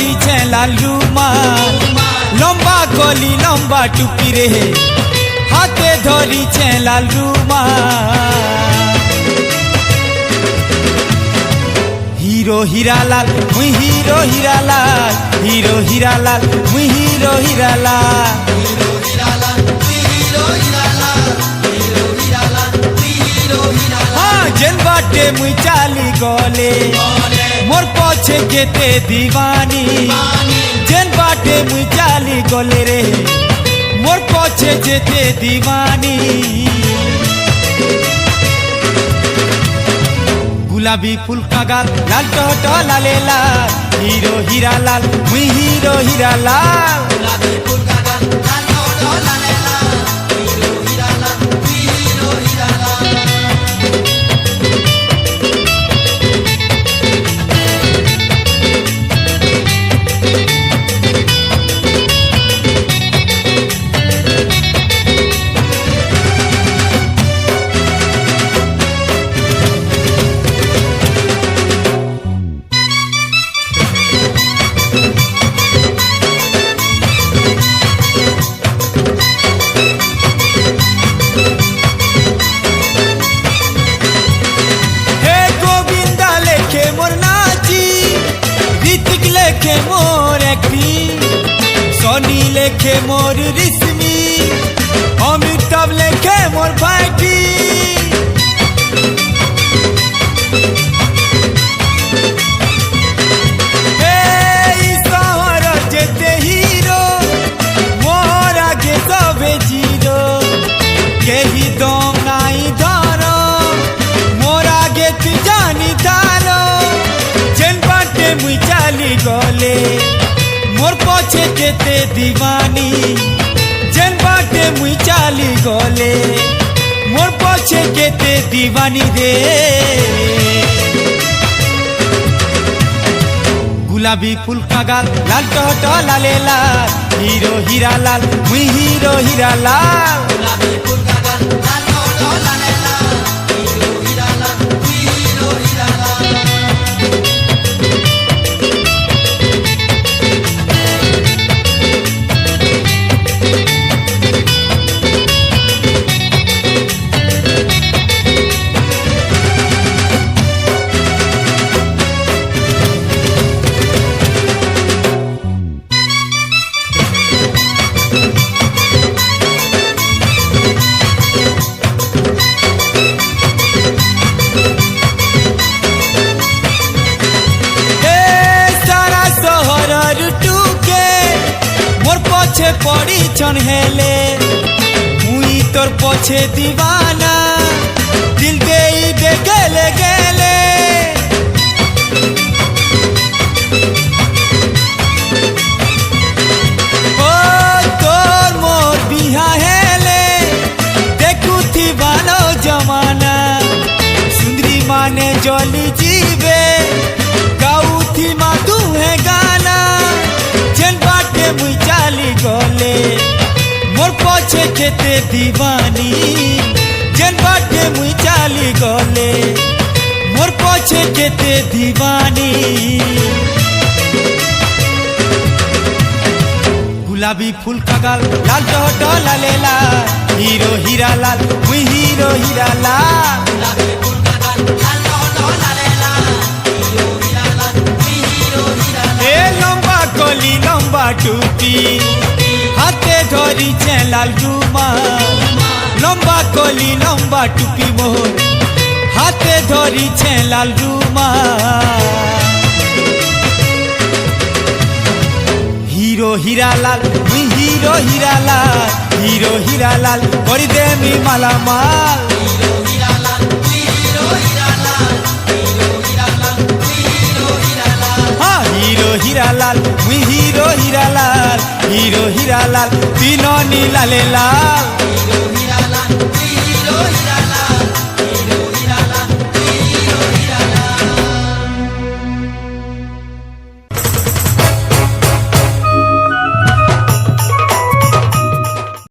ধরিছে লাল রুমাল লম্বা কলি লম্বা টুপি রে হাতে ধরিছে লাল রুমাল হিরো হীরালাল মুই হিরো হীরালাল হিরো হীরালাল মুই হিরো হীরালাল जेन बाटे मुई चाली गले मोर पछे केते दीवानी जेन बाटे मुई चाली गले रे मोर पछे जेते दीवानी गुलाबी फूल का गाल लाल टोटो लाले लाल हीरो हीरालाल मुई हीरो हीरालाल गुलाबी फूल का गाल लाल टोटो लाले लाल हीरो हीरालाल मुई हीरो हीरालाल लेखे मोर एक्टिंग सोनी लेखे मोर रिस्मी अमिताभ लेखे मोर फाइटिंग शहर जेते हीरो मोर आगे सबे जीरो केही दम नाई धरो मोर आगे तू जानी तारो जेन बाटे मुई चाली गले मोर पछे केते दीवानी जेन बाटे मुई चाली गले मोर पछे केते दीवानी रे गुलाबी फूल का गाल लाल टोटो लाले लाल हीरो हीरालाल मुई हीरो हीरालाल गुलाबी फूल का गाल लाल टोटो लाले लाल हीरो हीरालाल मुई हीरो हीरालाल पछे पड़ी छन हेले मुई तोर पछे दीवाना दिल देई दे गेले गेले ओ तोर मोर बिहा हेले देखु थी बानो जमाना सुंदरी माने जली जीवे गाऊ थी मा तू है गाना जेन बाटे मुई चाली गले मोर पछे केते दीवानी जेन बाटे मुई चाली गले मोर पछे केते दीवानी गुलाबी फूल का गाल लाल टोटो लाले लाल हीरो हीरालाल मुई हीरो हीरालाल गुलाबी फूल का गाल लाल टोटो लाले लाल हीरो हीरालाल मुई हीरो हीरालाल ए लंबा कली लंबा टूपी हाथे धरिছে लाल রুমাল লম্বা কলি লম্বা টুপি মোর হাতে ধরিছে লাল রুমাল হিরো হীরালাল মুই হিরো হীরালাল হিরো হীরালাল করি দেমি মালামাল হিরো হীরালাল মুই হিরো হীরালাল হিরো হীরালাল মুই হিরো হীরালাল হ্যাঁ হিরো হীরালাল মুই হিরো হীরালাল হিরো হীরালাল তিননি লালে লাল।